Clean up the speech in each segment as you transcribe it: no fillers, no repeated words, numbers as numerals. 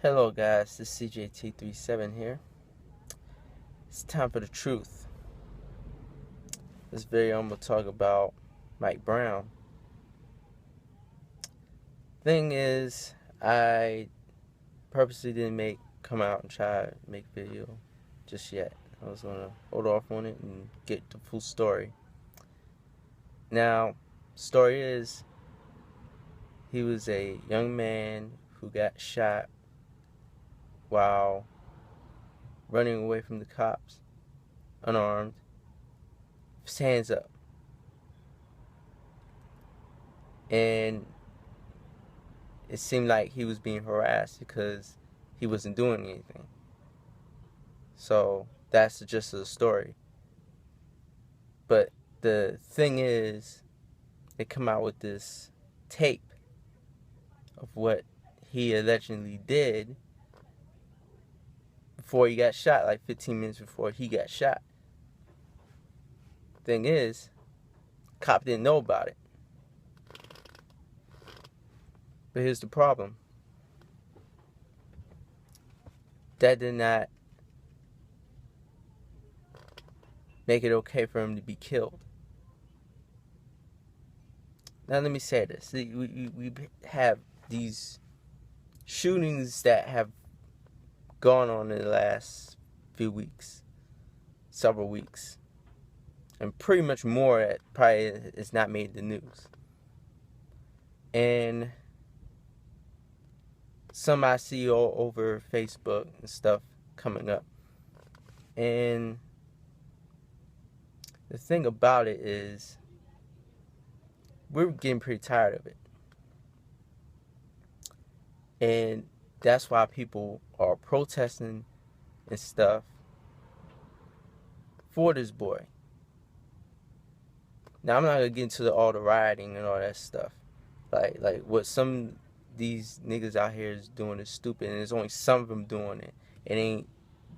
Hello guys, this is CJT37 here. It's time for the truth. This video I'm going to talk about Mike Brown. Thing is, I purposely didn't come out and try to make video just yet. I was going to hold off on it and get the full story. Now, story is, he was a young man who got shot while running away from the cops, unarmed, his hands up. And it seemed like he was being harassed because he wasn't doing anything. So that's the gist of the story. But the thing is, they come out with this tape of what he allegedly did before he got shot, like 15 minutes before he got shot. Thing is, cop didn't know about it. But here's the problem. That did not make it okay for him to be killed. Now let me say this. We have these shootings that have gone on in the last few weeks, several weeks. And pretty much more that probably is not made the news. And some I see all over Facebook and stuff coming up. And the thing about it is, we're getting pretty tired of it. And that's why people are protesting and stuff for this boy. Now, I'm not going to get into all the rioting and all that stuff. Like what some these niggas out here is doing is stupid, and there's only some of them doing it. It ain't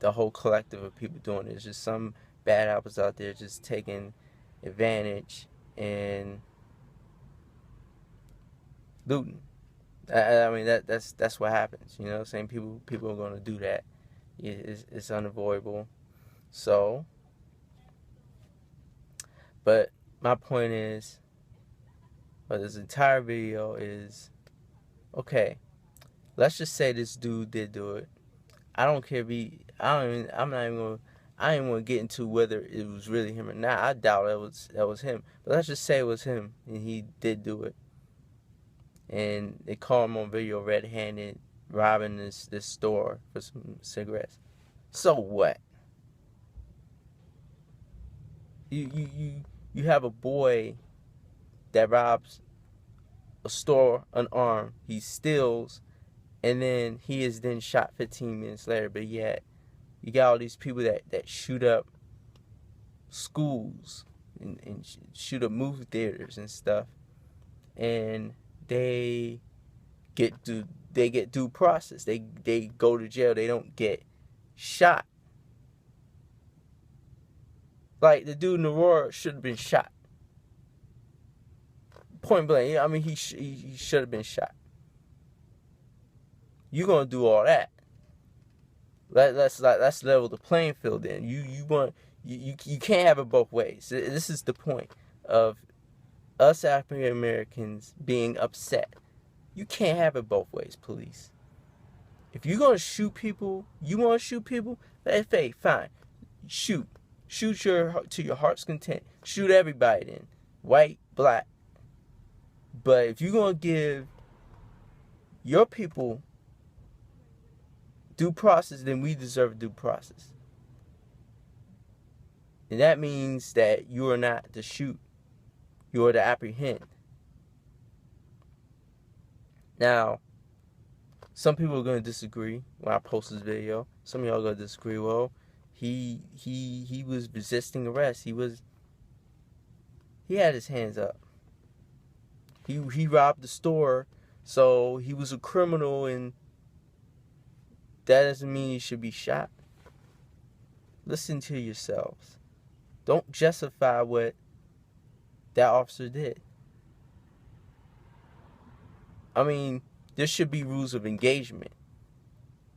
the whole collective of people doing it. It's just some bad apples out there just taking advantage and looting. I mean that's what happens. You know what I'm saying? People are going to do that. It's unavoidable. So, but my point is, this entire video is, okay, let's just say this dude did do it. I don't care if I ain't gonna get into whether it was really him or not. I doubt that was him. But let's just say it was him and he did do it. And they caught him on video red-handed robbing this store for some cigarettes. So what? You have a boy that robs a store unarmed, he steals, and then he is then shot 15 minutes later. But yet, you got all these people that shoot up schools and shoot up movie theaters and stuff, and they get due process. They go to jail. They don't get shot. Like the dude in Aurora should have been shot. Point blank. I mean, he should have been shot. You're gonna do all that. Let's level the playing field. Then you can't have it both ways. This is the point of us African Americans being upset. You can't have it both ways, police. If you're gonna shoot people, that's fine. Shoot to your heart's content. Shoot everybody then, white, black. But if you're gonna give your people due process, then we deserve due process. And that means that you are not to shoot, you are to apprehend. Now, some people are going to disagree when I post this video. Some of y'all are going to disagree. Well, he was resisting arrest. He had his hands up. He robbed the store, so he was a criminal, and that doesn't mean he should be shot. Listen to yourselves. Don't justify what that officer did. I mean, there should be rules of engagement.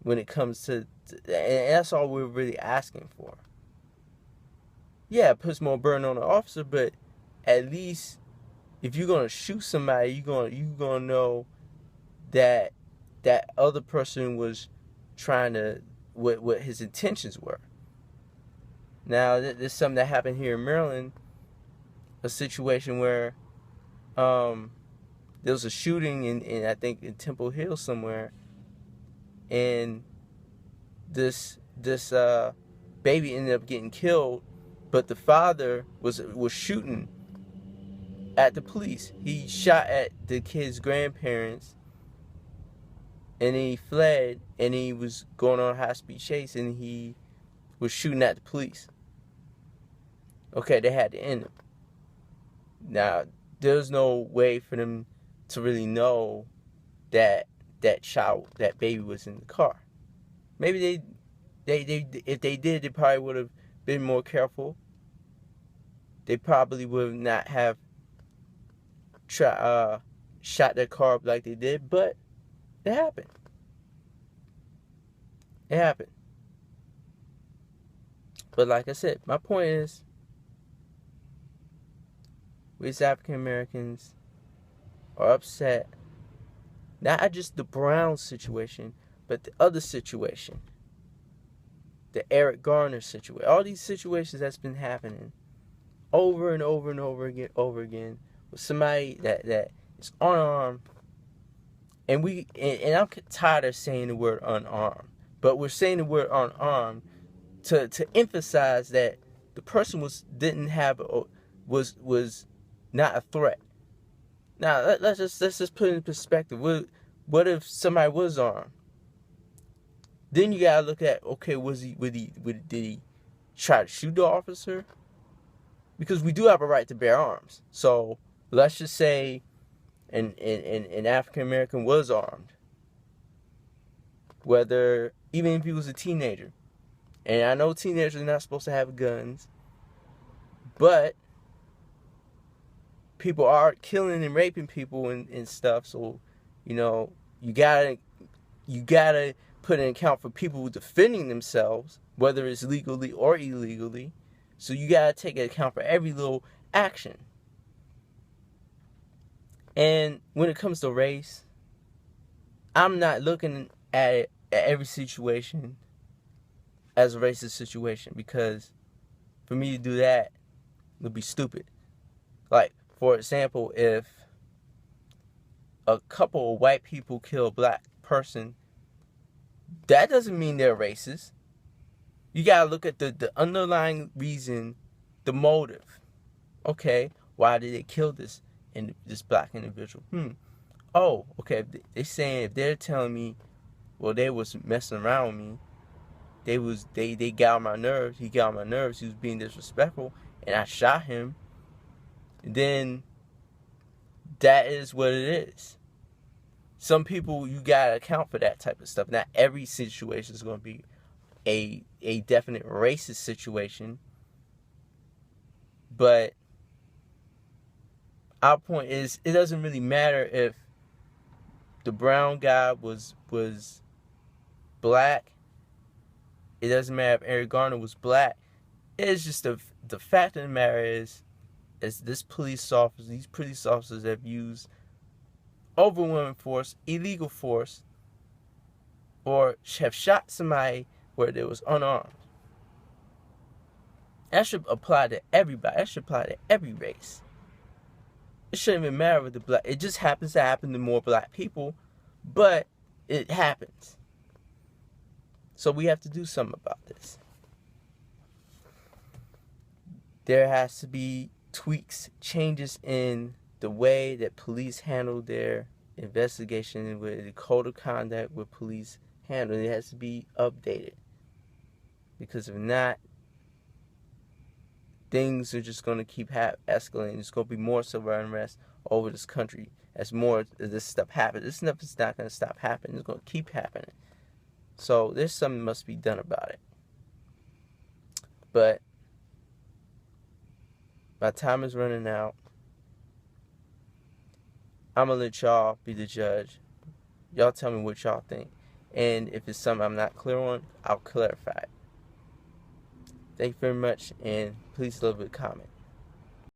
when it comes to and that's all we're really asking for. Yeah, it puts more burden on the officer, but at least if you're gonna shoot somebody, you're gonna know that that other person was trying to what his intentions were. Now, there's something that happened here in Maryland, a situation where there was a shooting in I think in Temple Hill somewhere, and this baby ended up getting killed, but the father was shooting at the police. He shot at the kid's grandparents, and then he fled, and he was going on a high-speed chase, and he was shooting at the police. Okay, they had to end him. Now, there's no way for them to really know that that baby was in the car. Maybe they if they did, they probably would have been more careful. They probably would not have shot their car up like they did, but it happened. It happened. But like I said, my point is, we as African Americans are upset, not just the Brown situation, but the other situation, the Eric Garner situation. All these situations that's been happening over and over and over again with somebody that is unarmed, and I'm tired of saying the word unarmed, but we're saying the word unarmed to emphasize that the person was not a threat. Now let's just put it in perspective. What if somebody was armed? Then you gotta look at, okay, did he try to shoot the officer? Because we do have a right to bear arms. So let's just say an African American was armed, whether even if he was a teenager. And I know teenagers are not supposed to have guns, but people are killing and raping people and stuff. So, you gotta put an account for people defending themselves, whether it's legally or illegally. So you gotta take an account for every little action. And when it comes to race, I'm not looking at every situation as a racist situation, because for me to do that would be stupid. Like, for example, if a couple of white people kill a black person, that doesn't mean they're racist. You gotta look at the underlying reason, the motive. Okay, why did they kill this black individual? Oh, okay. If they're telling me, well, they was messing around with me. They got on my nerves. He got on my nerves. He was being disrespectful, and I shot him. Then that is what it is. Some people, you gotta account for that type of stuff. Not every situation is gonna be a definite racist situation, but our point is, it doesn't really matter if the brown guy was black. It doesn't matter if Eric Garner was black. It's just the fact of the matter is these police officers have used overwhelming force, illegal force, or have shot somebody where they was unarmed. That should apply to everybody. That should apply to every race. It shouldn't even matter with the black. It just happens to happen to more black people, but it happens. So we have to do something about this. There has to be tweaks, changes in the way that police handle their investigation, with the code of conduct with police handle. It has to be updated. Because if not, things are just going to keep escalating. There's going to be more civil unrest over this country as more of this stuff happens. This stuff is not going to stop happening. It's going to keep happening. So there's something must be done about it. But my time is running out. I'm going to let y'all be the judge. Y'all tell me what y'all think. And if it's something I'm not clear on, I'll clarify it. Thank you very much, and please leave a comment.